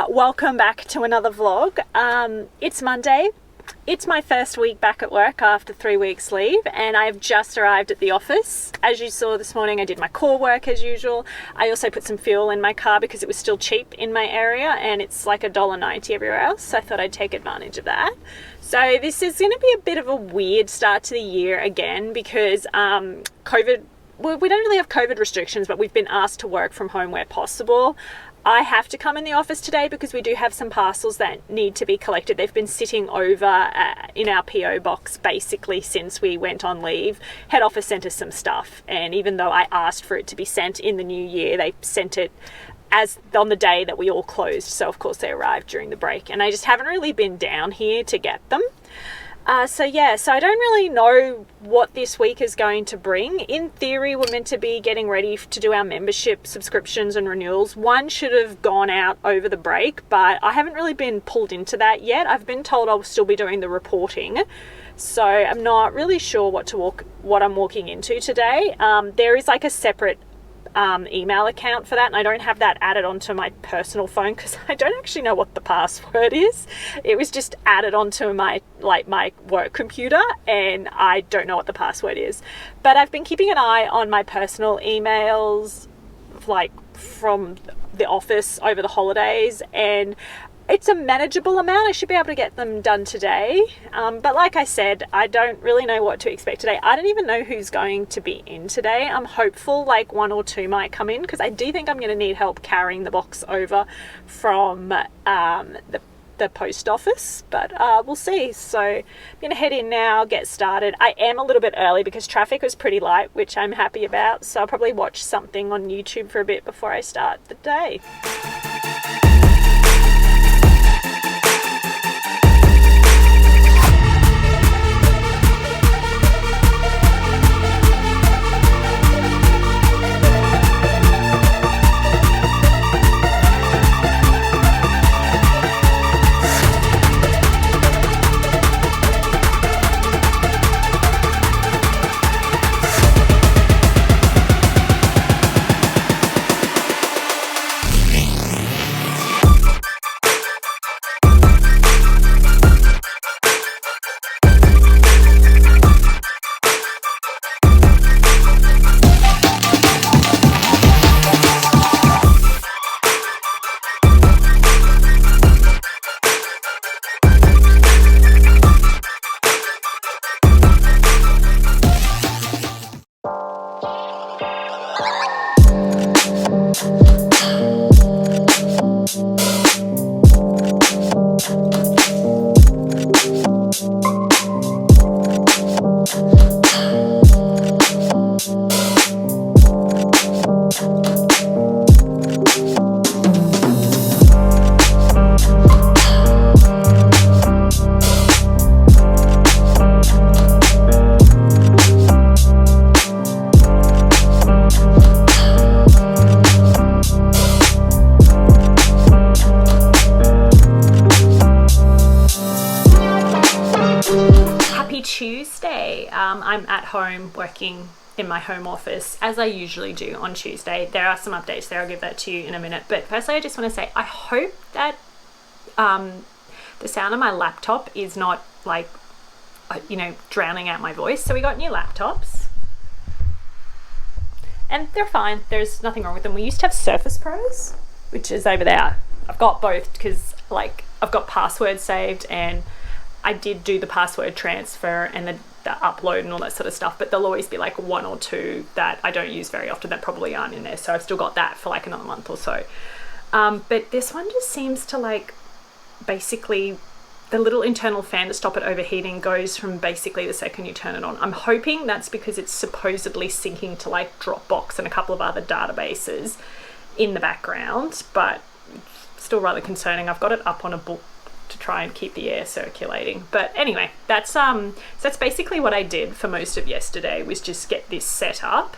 Welcome back to another vlog. It's Monday. It's my first week back at work after 3 weeks leave, and I've just arrived at the office. As you saw this morning, I did my core work as usual. I also put some fuel in my car because it was still cheap in my area, and it's like $1.90 everywhere else, so I thought I'd take advantage of that. So this is going to be a bit of a weird start to the year again because COVID, well, we don't really have COVID restrictions, but we've been asked to work from home where possible. I have to come in the office today because we do have some parcels that need to be collected. They've been sitting over in our PO box basically since we went on leave. Head office sent us some stuff, and even though I asked for it to be sent in the new year, they sent it as on the day that we all closed. So of course they arrived during the break, and I just haven't really been down here to get them. So I don't really know what this week is going to bring. In theory, we're meant to be getting ready to do our membership subscriptions and renewals. One should have gone out over the break, but I haven't really been pulled into that yet. I've been told I'll still be doing the reporting, so I'm not really sure what I'm walking into today. There is like a separate email account for that, and I don't have that added onto my personal phone because I don't actually know what the password is. It was just added onto my work computer, and I don't know what the password is. But I've been keeping an eye on my personal emails from the office over the holidays, and it's a manageable amount. I should be able to get them done today. But like I said, I don't really know what to expect today. I don't even know who's going to be in today. I'm hopeful one or two might come in because I do think I'm going to need help carrying the box over from the post office, but we'll see. So I'm going to head in now, get started. I am a little bit early because traffic was pretty light, which I'm happy about. So I'll probably watch something on YouTube for a bit before I start the day. Tuesday. I'm at home working in my home office as I usually do on Tuesday. There are some updates there. I'll give that to you in a minute. But firstly, I just want to say I hope that the sound of my laptop is not drowning out my voice. So we got new laptops and they're fine. There's nothing wrong with them. We used to have Surface Pros, which is over there. I've got both because I've got passwords saved, and I did do the password transfer and the upload and all that sort of stuff, but there'll always be one or two that I don't use very often that probably aren't in there. So I've still got that for another month or so. But this one just seems to basically the little internal fan to stop it overheating goes from basically the second you turn it on. I'm hoping that's because it's supposedly syncing to Dropbox and a couple of other databases in the background, but still rather concerning. I've got it up on a book to try and keep the air circulating. But anyway, that's basically what I did for most of yesterday, was just get this set up.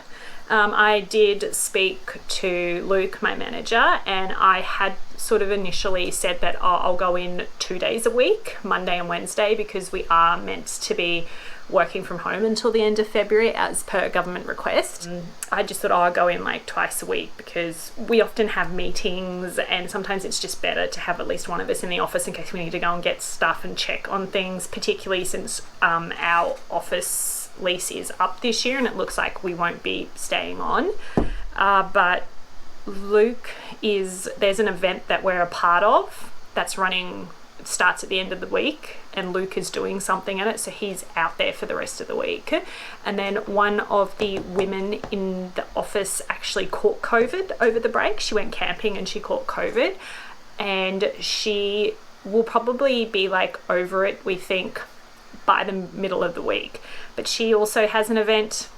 I did speak to Luke, my manager, and I had sort of initially said that I'll go in 2 days a week, Monday and Wednesday, because we are meant to be working from home until the end of February as per government request. I just thought I'll go in like twice a week because we often have meetings, and sometimes it's just better to have at least one of us in the office in case we need to go and get stuff and check on things, particularly since our office lease is up this year and it looks like we won't be staying on. But Luke there's an event that we're a part of that's running, it starts at the end of the week, and Luke is doing something in it, so he's out there for the rest of the week. And then one of the women in the office actually caught COVID over the break. She went camping and she caught COVID, and she will probably be like over it, we think, by the middle of the week. But she also has an event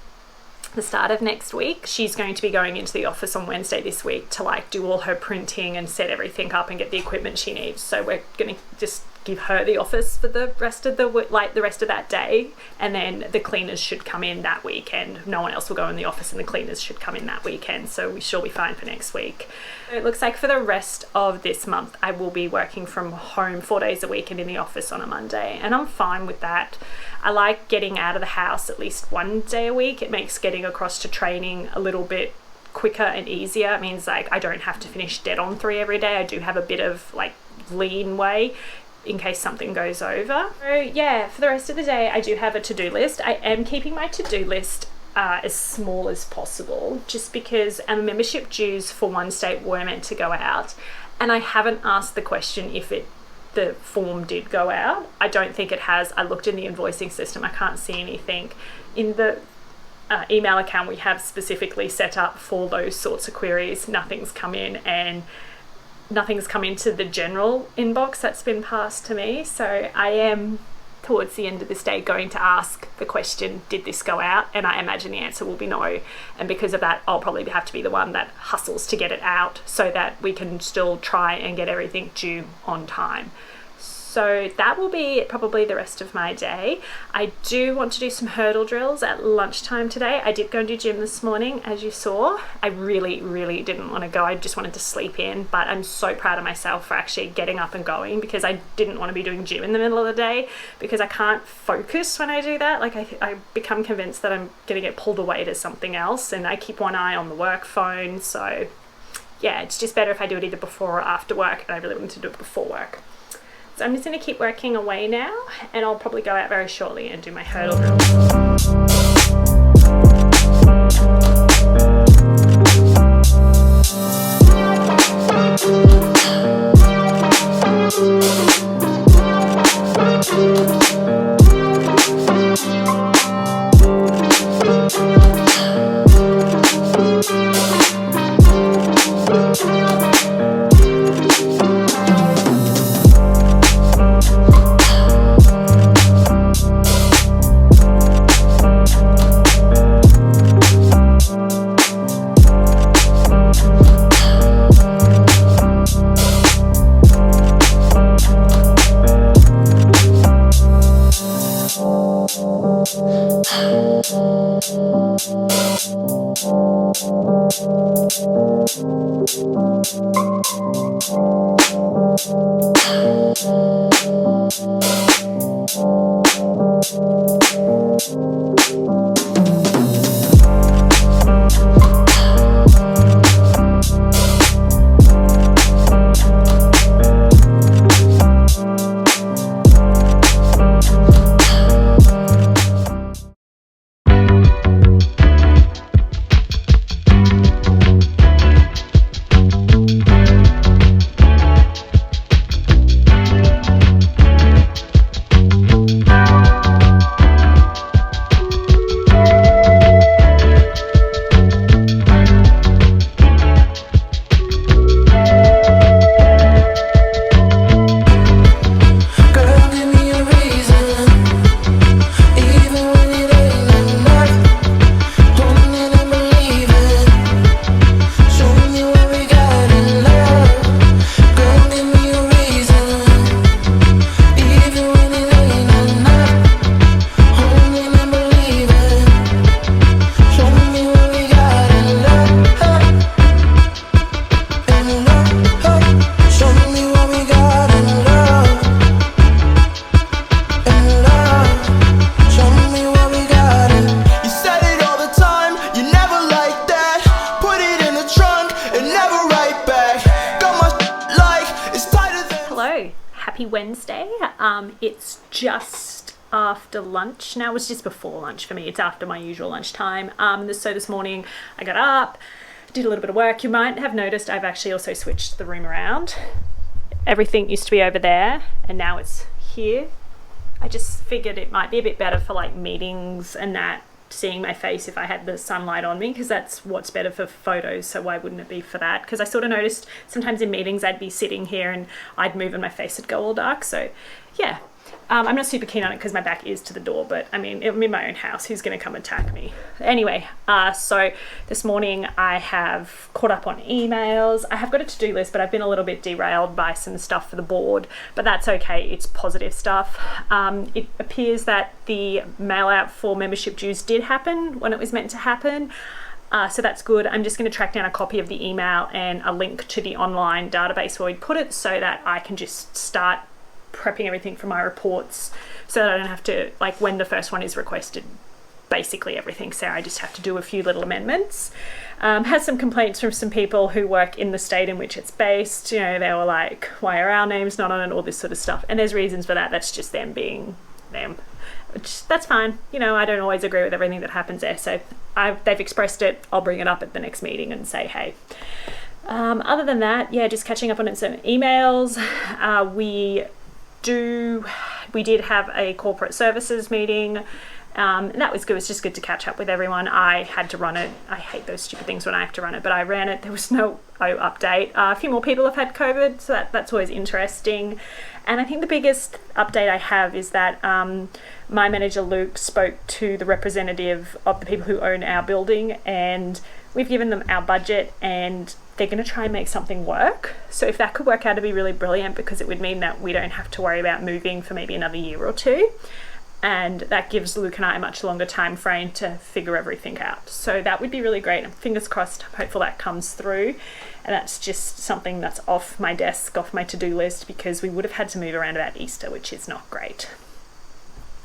the start of next week. She's going to be going into the office on Wednesday this week to like do all her printing and set everything up and get the equipment she needs. So we're going to just give her the office for the rest of the rest of that day, and then the cleaners should come in that weekend. No one else will go in the office, and the cleaners should come in that weekend, so we should be fine for next week. It looks like for the rest of this month I will be working from home 4 days a week and in the office on a Monday, and I'm fine with that. I like getting out of the house at least 1 day a week. It makes getting across to training a little bit quicker and easier. It means like I don't have to finish dead on 3 every day. I do have a bit of like lean way in case something goes over. So yeah, for the rest of the day I do have a to-do list. I am keeping my to-do list as small as possible, just because our membership dues for one state were meant to go out, and I haven't asked the question if the form did go out. I don't think it has. I looked in the invoicing system, I can't see anything. In the email account we have specifically set up for those sorts of queries, nothing's come in, and nothing's come into the general inbox that's been passed to me. So I am, towards the end of this day, going to ask the question, did this go out? And I imagine the answer will be no. And because of that, I'll probably have to be the one that hustles to get it out so that we can still try and get everything due on time. So that will be probably the rest of my day. I do want to do some hurdle drills at lunchtime today. I did go and do gym this morning, as you saw. I really, really didn't want to go. I just wanted to sleep in, but I'm so proud of myself for actually getting up and going, because I didn't want to be doing gym in the middle of the day because I can't focus when I do that. Like I become convinced that I'm going to get pulled away to something else, and I keep one eye on the work phone. So yeah, it's just better if I do it either before or after work, and I really wanted to do it before work. So I'm just going to keep working away now, and I'll probably go out very shortly and do my hurdle Happy Wednesday. It's just after lunch now. It was just before lunch for me. It's after my usual lunchtime. So this morning I got up, did a little bit of work. You might have noticed I've actually also switched the room around. Everything used to be over there and now it's here. I just figured it might be a bit better for like meetings and that, seeing my face if I had the sunlight on me, because that's what's better for photos, so why wouldn't it be for that? Because I sort of noticed sometimes in meetings I'd be sitting here and I'd move and my face would go all dark. So yeah, I'm not super keen on it because my back is to the door, but I mean, I'm in my own house, who's going to come attack me? Anyway, so this morning I have caught up on emails. I have got a to-do list, but I've been a little bit derailed by some stuff for the board, but that's okay, it's positive stuff. It appears that the mail out for membership dues did happen when it was meant to happen. So that's good. I'm just going to track down a copy of the email and a link to the online database where we'd put it so that I can just start prepping everything for my reports, so that I don't have to, like when the first one is requested, basically everything, so I just have to do a few little amendments. Had some complaints from some people who work in the state in which it's based. You know, they were like, why are our names not on it, all this sort of stuff, and there's reasons for that. That's just them being them, which that's fine. You know, I don't always agree with everything that happens there, so they've expressed it. I'll bring it up at the next meeting and say, hey. Other than that, yeah, just catching up on some emails. We did have a corporate services meeting. That was good. It was just good to catch up with everyone. I had to run it. I hate those stupid things when I have to run it, but I ran it. There was no update. A few more people have had COVID, so that's always interesting. And I think the biggest update I have is that my manager Luke spoke to the representative of the people who own our building, and we've given them our budget and they're going to try and make something work. So if that could work out to be really brilliant, because it would mean that we don't have to worry about moving for maybe another year or two. And that gives Luke and I a much longer time frame to figure everything out. So that would be really great. And fingers crossed, I'm hopeful that comes through. And that's just something that's off my desk, off my to-do list, because we would have had to move around about Easter, which is not great.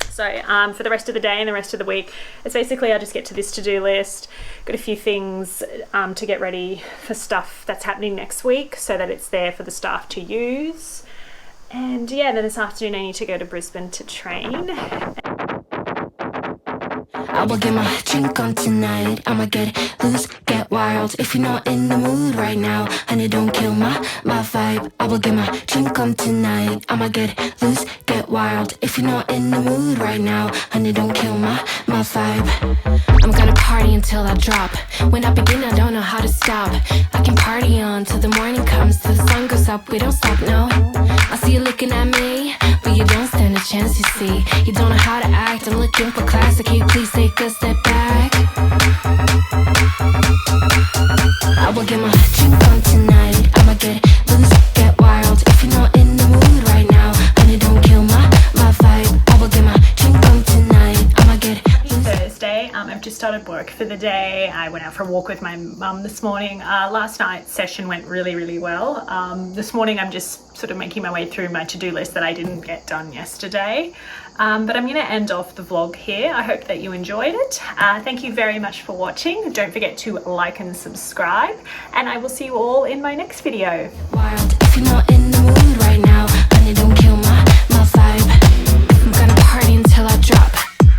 So for the rest of the day and the rest of the week, it's basically I'll just get to this to-do list, got a few things to get ready for stuff that's happening next week so that it's there for the staff to use. And yeah, then this afternoon I need to go to Brisbane to train. I will get my drink on tonight. I'ma get loose, get wild. If you're not in the mood right now, honey, don't kill my vibe. I will get my drink on tonight. I'ma get loose, get wild. If you're not in the mood right now, honey, don't kill my vibe. I'm gonna party until I drop. When I begin, I don't know how to stop. I can party on till the morning comes, till the sun goes up. We don't stop, no. I see you looking at me, but you don't stand a chance, you see. You don't know how to act. I'm looking for class. Can you please take a step back? I will get my drink on tonight. I'ma get loose, get wild. If you're not in the mood right now, honey, don't kill my vibe. I will get my drink on tonight. I'ma get loose. Thursday, I've just started work for the day. I went out for a walk with my mum this morning. Last night's session went really well. This morning I'm just sort of making my way through my to-do list that I didn't get done yesterday. But I'm going to end off the vlog here. I hope that you enjoyed it. Thank you very much for watching. Don't forget to like and subscribe, and I will see you all in my next video. Wild, if you're not in the mood right